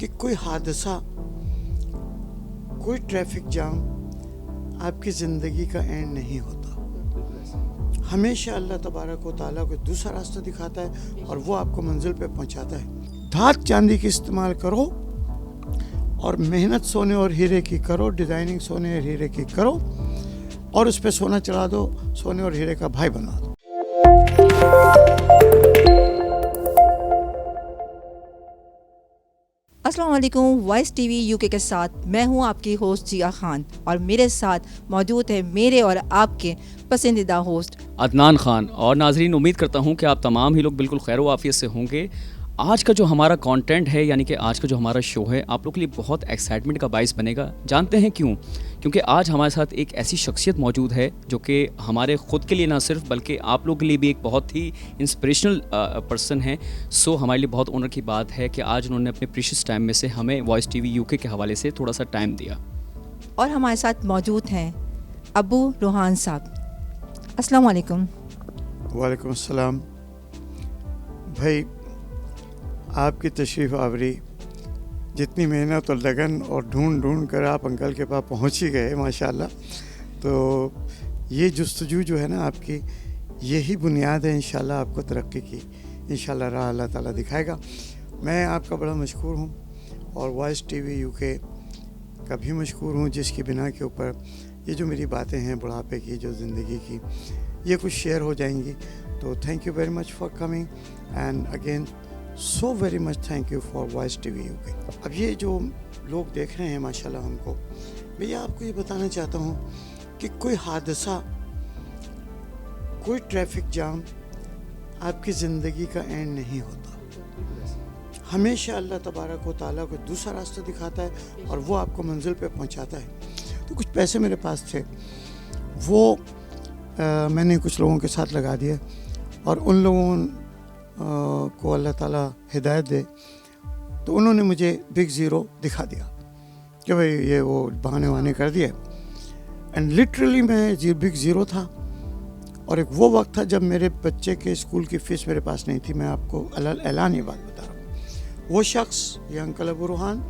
کہ کوئی حادثہ، کوئی ٹریفک جام آپ کی زندگی کا اینڈ نہیں ہوتا. ہمیشہ اللہ تبارک و تعالیٰ کو دوسرا راستہ دکھاتا ہے اور وہ آپ کو منزل پہ پہنچاتا ہے. دھات چاندی کی استعمال کرو اور محنت سونے اور ہیرے کی کرو، ڈیزائننگ سونے اور ہیرے کی کرو اور اس پہ سونا چڑھا دو، سونے اور ہیرے کا بھائی بنا دو. السلام علیکم. وائس ٹی وی یو کے ساتھ میں ہوں آپ کی ہوسٹ جیا خان اور میرے ساتھ موجود ہے میرے اور آپ کے پسندیدہ ہوسٹ عدنان خان. اور ناظرین، امید کرتا ہوں کہ آپ تمام ہی لوگ بالکل خیر و عافیت سے ہوں گے. آج کا جو ہمارا کانٹینٹ ہے، یعنی کہ آج کا جو ہمارا شو ہے، آپ لوگ کے لیے بہت ایکسائٹمنٹ کا باعث بنے گا. جانتے ہیں کیوں؟ کیونکہ آج ہمارے ساتھ ایک ایسی شخصیت موجود ہے جو کہ ہمارے خود کے لیے نہ صرف بلکہ آپ لوگ کے لیے بھی ایک بہت ہی انسپریشنل پرسن ہے. سو ہمارے لیے بہت آنر کی بات ہے کہ آج انہوں نے اپنے پریشیس ٹائم میں سے ہمیں وائس ٹی وی یو کے حوالے سے تھوڑا سا ٹائم دیا. اور ہمارے ساتھ موجود ہیں ابو روحان صاحب. السلام علیکم. وعلیکم السلام. بھائی، آپ کی تشریف آوری، جتنی محنت اور لگن اور ڈھونڈ کر آپ انکل کے پاس پہنچ ہی گئے ماشاءاللہ. تو یہ جستجو جو ہے نا آپ کی، یہی بنیاد ہے انشاءاللہ آپ کو ترقی کی. انشاءاللہ راہ اللہ تعالیٰ دکھائے گا. میں آپ کا بڑا مشکور ہوں اور وائس ٹی وی یو کے کا بھی مشکور ہوں، جس کی بنا کے اوپر یہ جو میری باتیں ہیں بڑھاپے کی، جو زندگی کی، یہ کچھ شیئر ہو جائیں گی. تو thank you very much for coming and again so very much thank you for voice TV UK یو کے. اب یہ جو لوگ دیکھ رہے ہیں ماشاءاللہ ہم کو، میں آپ کو یہ بتانا چاہتا ہوں کہ کوئی حادثہ، کوئی ٹریفک جام آپ کی زندگی کا اینڈ نہیں ہوتا. ہمیشہ اللہ تبارک و تعالیٰ کو دوسرا راستہ دکھاتا ہے اور وہ آپ کو منزل پہ پہنچاتا ہے. تو کچھ پیسے میرے پاس تھے، وہ میں نے کچھ لوگوں کے ساتھ لگا دیے اور ان لوگوں کو اللہ تعالیٰ ہدایت دے تو انہوں نے مجھے بگ زیرو دکھا دیا کہ بھائی یہ وہ بہانے وہانے کر دیے. اینڈ لٹرلی میں بگ زیرو تھا. اور ایک وہ وقت تھا جب میرے بچے کے اسکول کی فیس میرے پاس نہیں تھی. میں آپ کو اعلان یہ بات بتا رہا ہوں. وہ شخص، یہ انکل ابو روحان،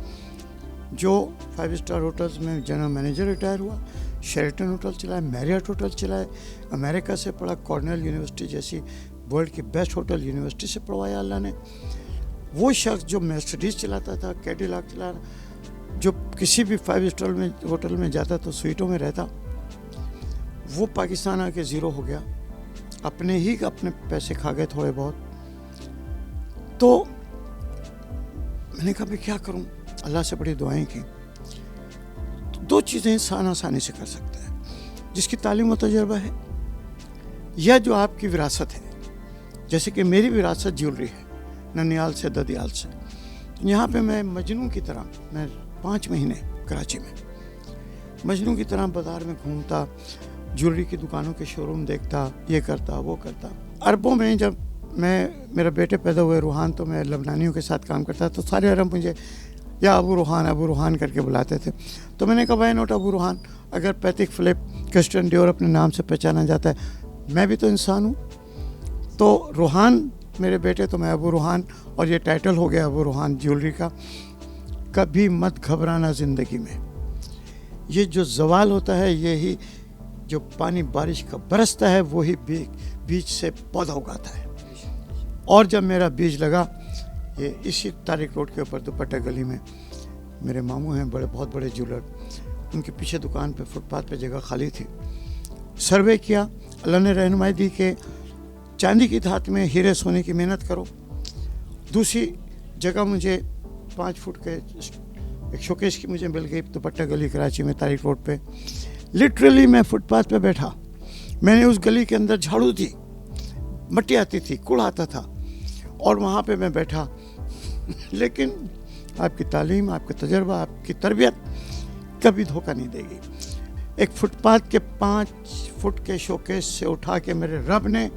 جو 5 اسٹار ہوٹلز میں جنرل مینیجر ریٹائر ہوا، شیرٹن ہوٹل چلائے، میریٹ ہوٹل چلائے، امریکہ سے پڑھا، کارنیل یونیورسٹی جیسی ورلڈ کی بیسٹ ہوٹل یونیورسٹی سے پڑھوایا اللہ نے. وہ شخص جو مرسڈیز چلاتا تھا، کیڈیلاک چلانا، جو کسی بھی 5 اسٹار میں ہوٹل میں جاتا تو سویٹوں میں رہتا، وہ پاکستان آ کے زیرو ہو گیا. اپنے پیسے کھا گئے تھوڑے بہت. تو میں نے کہا میں کیا کروں، اللہ سے بڑی دعائیں کی. دو چیزیں انسان آسانی سے کر سکتا ہے، جس کی تعلیم و تجربہ ہے یا جو آپ کی وراثت ہے. جیسے کہ میری وراثت جیولری ہے، ننیال سے، ددیال سے. یہاں پہ میں مجنوں کی طرح، میں 5 مہینے کراچی میں مجنوں کی طرح بازار میں گھومتا، جیولری کی دکانوں کے شو روم دیکھتا، یہ کرتا وہ کرتا. عربوں میں جب میرا بیٹے پیدا ہوئے روحان، تو میں لبنانیوں کے ساتھ کام کرتا تو سارے عرب مجھے یا ابو روحان کر کے بلاتے تھے. تو میں نے کہا وائی ناٹ ابو روحان؟ اگر پیتھک فلپ، کرسٹن ڈیور اپنے نام سے پہچانا جاتا ہے، میں بھی تو انسان ہوں. تو روحان میرے بیٹے، تو میں ابو روحان، اور یہ ٹائٹل ہو گیا ابو روحان جیولری کا. کبھی مت گھبرانا زندگی میں. یہ جو زوال ہوتا ہے، یہی جو پانی بارش کا برستا ہے، وہی بیج سے پودا اگاتا ہے. اور جب میرا بیج لگا، یہ اسی طارق روڈ کے اوپر دوپٹہ گلی میں میرے ماموں ہیں، بہت بڑے جیولر، ان کے پیچھے دکان پہ فٹ پاتھ پہ جگہ خالی تھی. سروے کیا، اللہ نے رہنمائی دی کہ چاندی کی دھات میں ہیرے سونے کی محنت کرو. دوسری جگہ مجھے 5 فٹ کے ایک شوکیس کی مجھے مل گئی دوپٹہ گلی کراچی میں، طارق روڈ پہ. لٹرلی میں فٹ پاتھ پہ بیٹھا، میں نے اس گلی کے اندر جھاڑو دی، مٹی آتی تھی، کوڑ آتا تھا، اور وہاں پہ میں بیٹھا. لیکن آپ کی تعلیم، آپ کا تجربہ، آپ کی تربیت کبھی دھوکہ نہیں دے گی. ایک فٹ پاتھ کے 5 فٹ کے شوکیس سے اٹھا کے میرے رب نے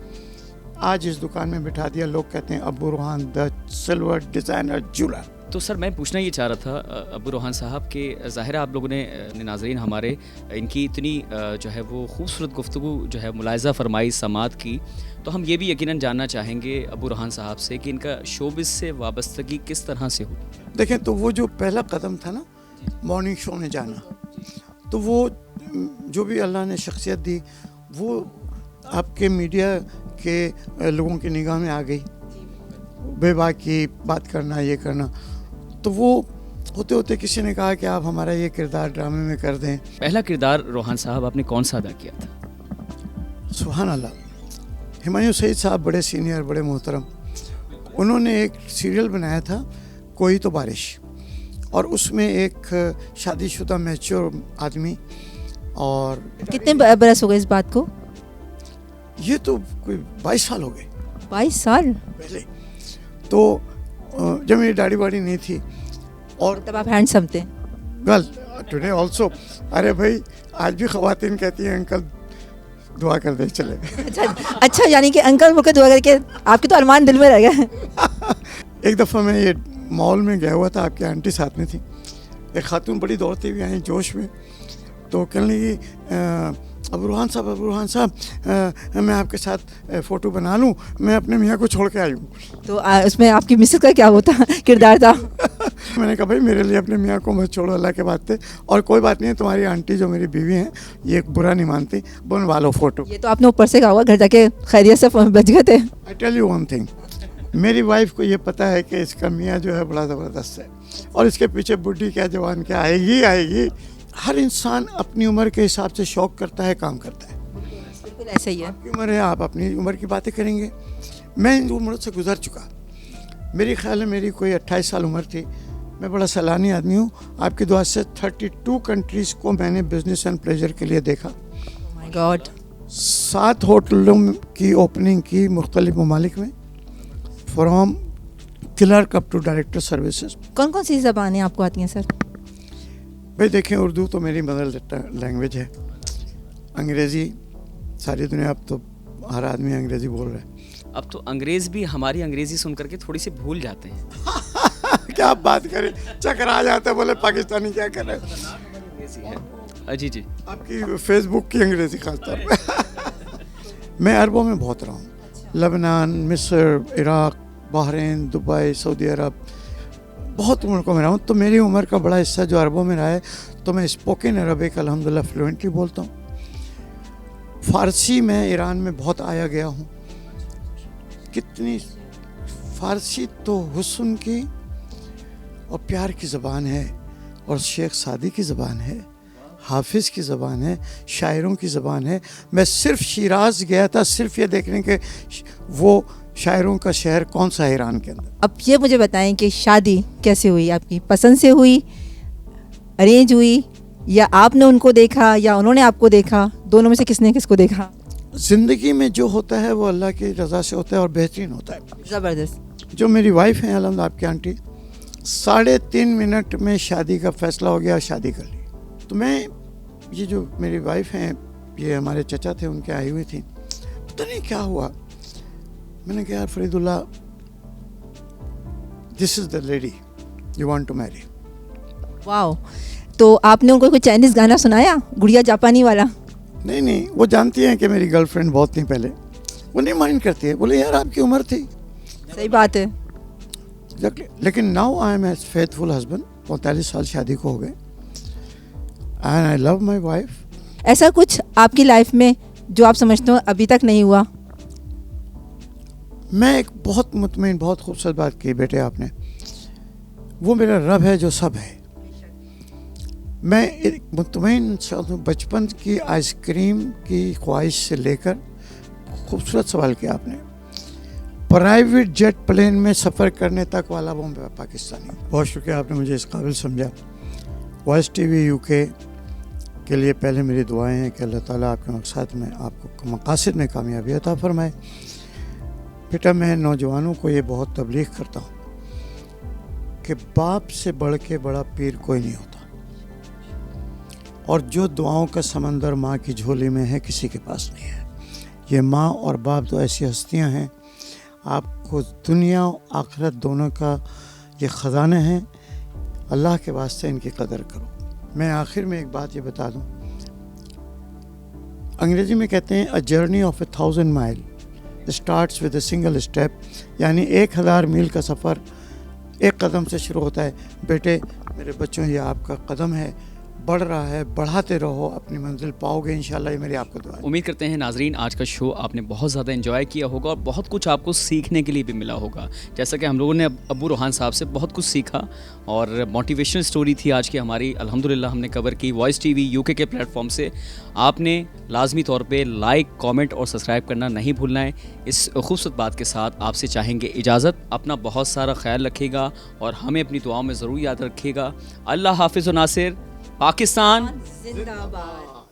آج اس دکان میں بٹھا دیا. لوگ کہتے ہیں ابو روحان دا سلور ڈیزائنر جیولر. تو سر میں پوچھنا یہ چاہ رہا تھا ابو روحان صاحب کہ ظاہر ہے آپ لوگوں نے ناظرین ہمارے ان کی اتنی جو ہے وہ خوبصورت گفتگو جو ہے ملاحظہ فرمائی، سماعت کی، تو ہم یہ بھی یقیناً جاننا چاہیں گے ابو روحان صاحب سے کہ ان کا شوبز سے وابستگی کس طرح سے ہوئی؟ دیکھیں تو وہ جو پہلا قدم تھا نا مارننگ شو میں جانا، تو وہ جو بھی اللہ نے شخصیت دی وہ آپ کے میڈیا کے لوگوں کی نگاہ میں آ گئی، بے باک کی بات کرنا، یہ کرنا، تو وہ ہوتے ہوتے کسی نے کہا کہ آپ ہمارا یہ کردار ڈرامے میں کر دیں۔ پہلا کردار روحان صاحب آپ نے کون سا ادا کیا تھا؟ سبحان اللہ، ہمایوں سعید صاحب بڑے سینئر، بڑے محترم، انہوں نے ایک سیریل بنایا تھا کوئی تو بارش، اور اس میں ایک شادی شدہ میچور آدمی، اور کتنے برس ہو گئے اس بات کو؟ یہ تو کوئی 22 سال ہو گئے، 22 سال پہلے تو جب میری داڑھی واڑی نہیں تھی، اور تب آپ ہینڈسم تھے؟ ویل ٹوڈے آلسو، ارے بھائی آج بھی خواتین کہتی ہیں انکل دعا کر دے چلے۔ اچھا، یعنی کہ انکل بول کے دعا کر کے آپ کے تو ارمان دل میں رہ گئے۔ ایک دفعہ میں یہ مال میں گیا ہوا تھا، آپ کی آنٹی ساتھ میں تھی، ایک خاتون بڑی دوڑتی ہوئی آئی جوش میں، تو کہنے لگی ابو روحان صاحب میں آپ کے ساتھ فوٹو بنا لوں، میں اپنے میاں کو چھوڑ کے آئی ہوں۔ تو اس میں آپ کی مسز کا کیا ہوتا کردار تھا؟ میں نے کہا بھائی میرے لیے اپنے میاں کو مت چھوڑو، اللہ کے بات تھے، اور کوئی بات نہیں ہے، تمہاری آنٹی جو میری بیوی ہیں یہ برا نہیں مانتی، بنوا لو فوٹو۔ یہ تو آپ نے اوپر سے کہا ہوا، گھر جا کے خیریت سے بچ گئے تھے؟ I tell you one thing, میری وائف کو یہ پتہ ہے کہ اس کا میاں جو ہے بڑا زبردست ہے، اور اس کے پیچھے بڈھی کیا جوان کیا آئے گی۔ ہر انسان اپنی عمر کے حساب سے شوق کرتا ہے، کام کرتا ہے۔ بالکل ایسا ہی ہے۔ آپ کی عمر ہے، آپ اپنی عمر کی باتیں کریں گے، میں ان عمر سے گزر چکا، میری خیال ہے میری کوئی 28 سال عمر تھی، میں بڑا سیلانی آدمی ہوں، آپ کی دعا سے 32 کنٹریز کو میں نے بزنس اینڈ پلیجر کے لیے دیکھا، مائی گاڈ، 7 ہوٹلوں کی اوپننگ کی مختلف ممالک میں، from clerk up to director services. کون کون سی زبانیں آپ کو آتی ہیں سر؟ بھائی دیکھیں، اردو تو میری مدر لینگویج ہے، انگریزی ساری دنیا، اب تو ہر آدمی انگریزی بول رہا ہے، اب تو انگریز بھی ہماری انگریزی سن کر کے تھوڑی سی بھول جاتے ہیں۔ کیا آپ بات کریں، چکر آ جاتا ہے، بولے پاکستانی کیا کر رہے ہیں۔ جی آپ کی فیس بک کی انگریزی خاص طور پہ۔ میں عربوں میں بہت رہا ہوں، لبنان، مصر، عراق، بحرین، دبئی، سعودی عرب، بہت ملکوں میں رہا ہوں، تو میری عمر کا بڑا حصہ جو عربوں میں رہا ہے، تو میں اسپوکن عربک الحمدللہ فلوئنٹلی بولتا ہوں۔ فارسی میں ایران میں بہت آیا گیا ہوں، کتنی فارسی تو حسن کی اور پیار کی زبان ہے، اور شیخ سعدی کی زبان ہے، حافظ کی زبان ہے، شاعروں کی زبان ہے۔ میں صرف شیراز گیا تھا صرف یہ دیکھنے کے وہ شاعروں کا شہر کون سا ہے ایران کے اندر۔ اب یہ مجھے بتائیں کہ شادی کیسے ہوئی؟ آپ کی پسند سے ہوئی، ارینج ہوئی، یا آپ نے ان کو دیکھا یا انہوں نے آپ کو دیکھا؟ دونوں میں سے کس نے کس کو دیکھا؟ زندگی میں جو ہوتا ہے وہ اللہ کی رضا سے ہوتا ہے اور بہترین ہوتا ہے۔ زبردست۔ جو میری وائف ہیں الحمد آپ کی آنٹی، 3.5 منٹ میں شادی کا فیصلہ ہو گیا اور شادی کر لی۔ تو میں یہ جو میری وائف ہیں، یہ ہمارے چچا تھے، ان کے آئی ہوئی تھی، پتہ نہیں کیا ہوا، میں نے کہا یار Faridullah, this is the lady you want to marry. Wow, تو آپ نے ان کو کوئی چائنیز گانا سنایا، گڑیا جاپانی والا؟ نہیں، وہ جانتی ہیں کہ میری گرل فرینڈ بہت تھی پہلے، وہ نہیں مائنڈ کرتی ہے، بولے یار آپ کی عمر تھی۔ صحیح بات ہے۔ لیکن now I am a faithful husband, 45 سال شادی کو ہو گئے، and I love my wife. ایسا کچھ آپ کی لائف میں جو آپ سمجھتے ہو ابھی تک نہیں ہوا؟ میں ایک بہت مطمئن، بہت خوبصورت بات کی بیٹے آپ نے، وہ میرا رب ہے جو سب ہے۔ میں ایک مطمئن بچپن کی آئس کریم کی خواہش سے لے کر، خوبصورت سوال کیا آپ نے، پرائیویٹ جیٹ پلین میں سفر کرنے تک والا وہ پاکستانی۔ بہت شکریہ، آپ نے مجھے اس قابل سمجھا۔ وائس ٹی وی UK کے لیے پہلے میری دعائیں ہیں کہ اللہ تعالیٰ آپ کے مقصد میں، آپ کو مقاصد میں کامیابی عطا فرمائے۔ بیٹا میں نوجوانوں کو یہ بہت تبلیغ کرتا ہوں کہ باپ سے بڑھ کے بڑا پیر کوئی نہیں ہوتا، اور جو دعاؤں کا سمندر ماں کی جھولی میں ہے کسی کے پاس نہیں ہے۔ یہ ماں اور باپ تو ایسی ہستیاں ہیں، آپ کو دنیا و آخرت دونوں کا یہ خزانے ہیں, اللہ کے واسطے ان کی قدر کرو. میں آخر میں ایک بات یہ بتا دوں, انگریزی میں کہتے ہیں a journey of 1,000 mile starts with a single step, یعنی 1,000 میل کا سفر ایک قدم سے شروع ہوتا ہے. بیٹے میرے بچوں, یہ آپ کا قدم ہے, بڑھ رہا ہے, بڑھاتے رہو, اپنی منزل پاؤ گے انشاءاللہ. یہ میری آپ کو دعا ہے. امید کرتے ہیں ناظرین آج کا شو آپ نے بہت زیادہ انجوائے کیا ہوگا اور بہت کچھ آپ کو سیکھنے کے لیے بھی ملا ہوگا. جیسا کہ ہم لوگوں نے ابو روحان صاحب سے بہت کچھ سیکھا اور موٹیویشنل سٹوری تھی آج کی ہماری, الحمدللہ ہم نے کور کی وائس ٹی وی UK کے پلیٹ فارم سے. آپ نے لازمی طور پہ لائک, کامنٹ اور سبسکرائب کرنا نہیں بھولنا ہے. اس خوبصورت بات کے ساتھ آپ سے چاہیں گے اجازت. اپنا بہت سارا خیال رکھیے گا اور ہمیں اپنی دعاؤں میں ضرور یاد رکھیے گا. اللہ حافظ و ناصر. پاکستان زندہ باد.